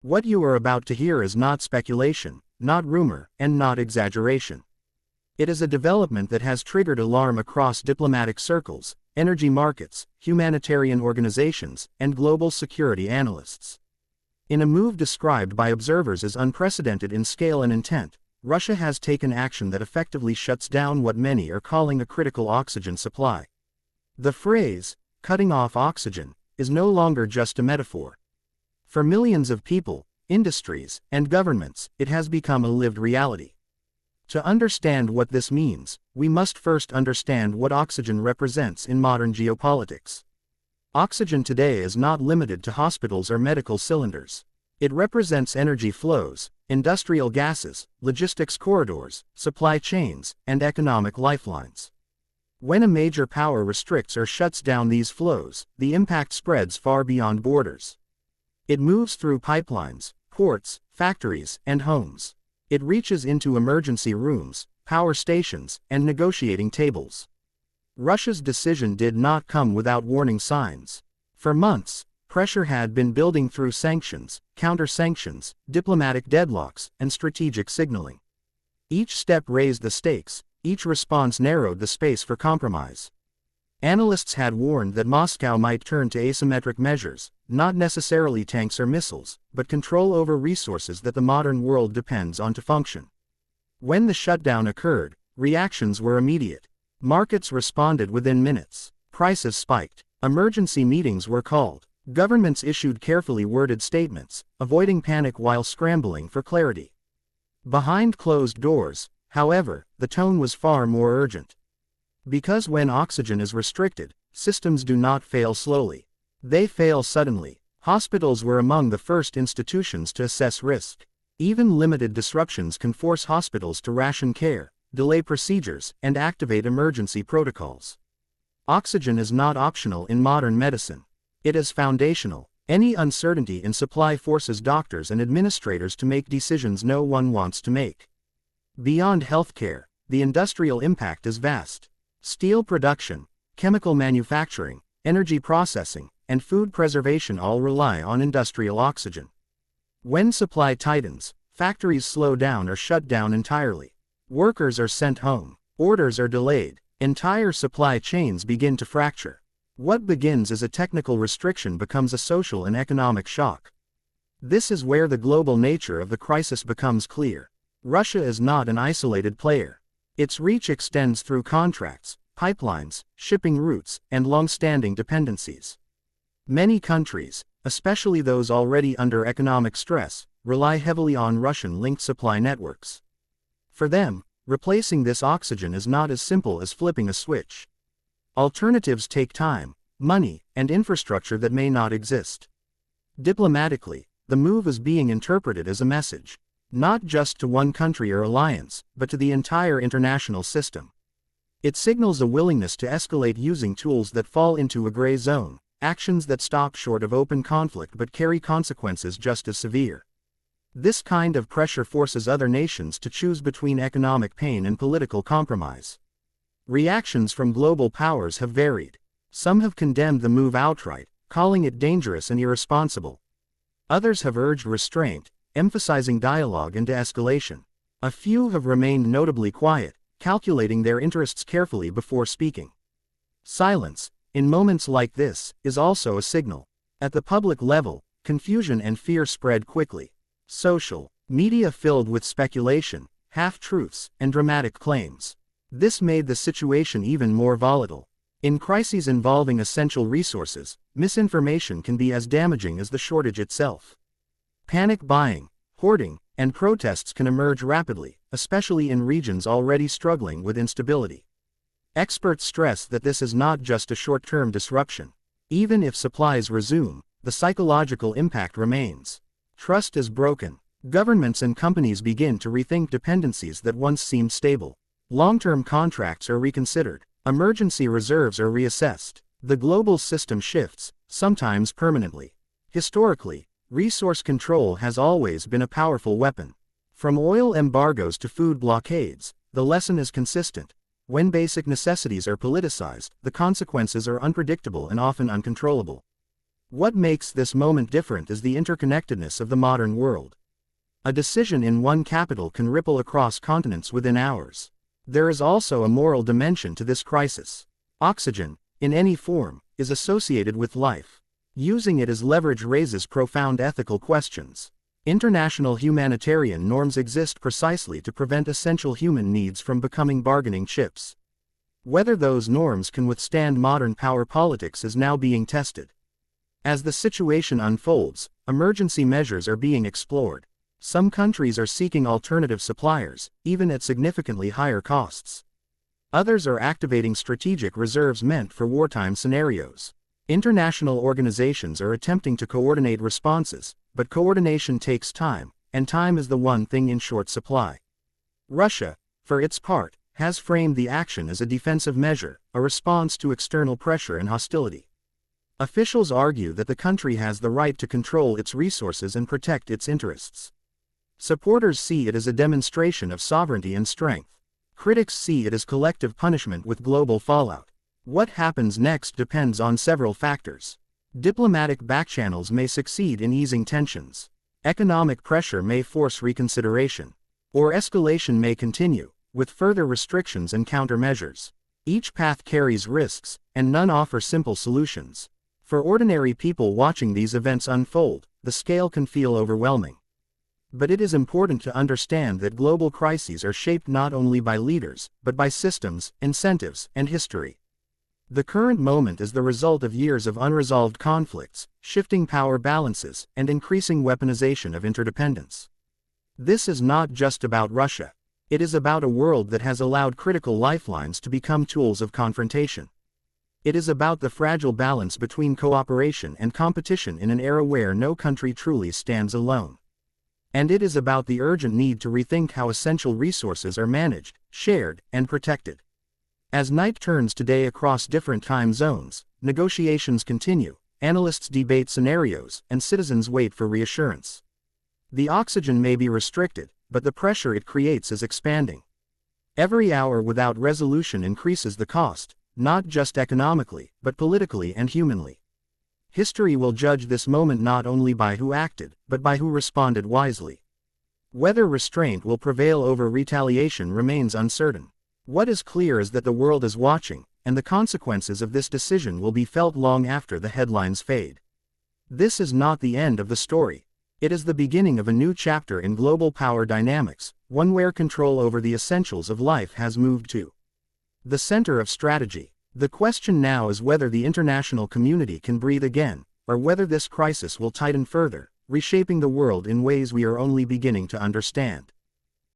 What you are about to hear is not speculation, not rumor, and not exaggeration. It is a development that has triggered alarm across diplomatic circles, energy markets, humanitarian organizations, and global security analysts. In a move described by observers as unprecedented in scale and intent, Russia has taken action that effectively shuts down what many are calling a critical oxygen supply. The phrase, cutting off oxygen, is no longer just a metaphor. For millions of people, industries, and governments, it has become a lived reality. To understand what this means, we must first understand what oxygen represents in modern geopolitics. Oxygen today is not limited to hospitals or medical cylinders. It represents energy flows, industrial gases, logistics corridors, supply chains, and economic lifelines. When a major power restricts or shuts down these flows, the impact spreads far beyond borders. It moves through pipelines, ports, factories, and homes. It reaches into emergency rooms, power stations, and negotiating tables. Russia's decision did not come without warning signs. For months, pressure had been building through sanctions, counter-sanctions, diplomatic deadlocks, and strategic signaling. Each step raised the stakes, each response narrowed the space for compromise. Analysts had warned that Moscow might turn to asymmetric measures, not necessarily tanks or missiles, but control over resources that the modern world depends on to function. When the shutdown occurred, reactions were immediate. Markets responded within minutes. Prices spiked. Emergency meetings were called. Governments issued carefully worded statements, avoiding panic while scrambling for clarity. Behind closed doors, however, the tone was far more urgent. Because when oxygen is restricted, systems do not fail slowly. They fail suddenly. Hospitals were among the first institutions to assess risk. Even limited disruptions can force hospitals to ration care, delay procedures, and activate emergency protocols. Oxygen is not optional in modern medicine. It is foundational. Any uncertainty in supply forces doctors and administrators to make decisions no one wants to make. Beyond healthcare, the industrial impact is vast. Steel production, chemical manufacturing, energy processing, and food preservation all rely on industrial oxygen. When supply tightens, factories slow down or shut down entirely. Workers are sent home. Orders are delayed. Entire supply chains begin to fracture. What begins as a technical restriction becomes a social and economic shock. This is where the global nature of the crisis becomes clear. Russia is not an isolated player. Its reach extends through contracts, pipelines, shipping routes, and long-standing dependencies. Many countries, especially those already under economic stress, rely heavily on Russian-linked supply networks. For them, replacing this oxygen is not as simple as flipping a switch. Alternatives take time, money, and infrastructure that may not exist. Diplomatically, the move is being interpreted as a message, not just to one country or alliance, but to the entire international system. It signals a willingness to escalate using tools that fall into a gray zone, actions that stop short of open conflict but carry consequences just as severe. This kind of pressure forces other nations to choose between economic pain and political compromise. Reactions from global powers have varied. Some have condemned the move outright, calling it dangerous and irresponsible. Others have urged restraint, emphasizing dialogue and de-escalation. A few have remained notably quiet, calculating their interests carefully before speaking. Silence, in moments like this, is also a signal. At the public level, confusion and fear spread quickly. Social media filled with speculation, half-truths, and dramatic claims. This made the situation even more volatile. In crises involving essential resources, misinformation can be as damaging as the shortage itself. Panic buying, hoarding, and protests can emerge rapidly, especially in regions already struggling with instability. Experts stress that this is not just a short-term disruption. Even if supplies resume, the psychological impact remains. Trust is broken. Governments and companies begin to rethink dependencies that once seemed stable. Long-term contracts are reconsidered. Emergency reserves are reassessed. The global system shifts, sometimes permanently. Historically, resource control has always been a powerful weapon. From oil embargoes to food blockades, the lesson is consistent. When basic necessities are politicized, the consequences are unpredictable and often uncontrollable. What makes this moment different is the interconnectedness of the modern world. A decision in one capital can ripple across continents within hours. There is also a moral dimension to this crisis. Oxygen, in any form, is associated with life. Using it as leverage raises profound ethical questions. International humanitarian norms exist precisely to prevent essential human needs from becoming bargaining chips. Whether those norms can withstand modern power politics is now being tested. As the situation unfolds, emergency measures are being explored. Some countries are seeking alternative suppliers, even at significantly higher costs. Others are activating strategic reserves meant for wartime scenarios. International organizations are attempting to coordinate responses, but coordination takes time, and time is the one thing in short supply. Russia, for its part, has framed the action as a defensive measure, a response to external pressure and hostility. Officials argue that the country has the right to control its resources and protect its interests. Supporters see it as a demonstration of sovereignty and strength. Critics see it as collective punishment with global fallout. What happens next depends on several factors. Diplomatic backchannels may succeed in easing tensions. Economic pressure may force reconsideration. Or escalation may continue, with further restrictions and countermeasures. Each path carries risks, and none offer simple solutions. For ordinary people watching these events unfold, the scale can feel overwhelming. But it is important to understand that global crises are shaped not only by leaders, but by systems, incentives, and history. The current moment is the result of years of unresolved conflicts, shifting power balances, and increasing weaponization of interdependence. This is not just about Russia. It is about a world that has allowed critical lifelines to become tools of confrontation. It is about the fragile balance between cooperation and competition in an era where no country truly stands alone. And it is about the urgent need to rethink how essential resources are managed, shared, and protected. As night turns today across different time zones, negotiations continue, analysts debate scenarios, and citizens wait for reassurance. The oxygen may be restricted, but the pressure it creates is expanding. Every hour without resolution increases the cost, not just economically, but politically and humanly. History will judge this moment not only by who acted, but by who responded wisely. Whether restraint will prevail over retaliation remains uncertain. What is clear is that the world is watching, and the consequences of this decision will be felt long after the headlines fade. This is not the end of the story. It is the beginning of a new chapter in global power dynamics, one where control over the essentials of life has moved to the center of strategy. The question now is whether the international community can breathe again, or whether this crisis will tighten further, reshaping the world in ways we are only beginning to understand.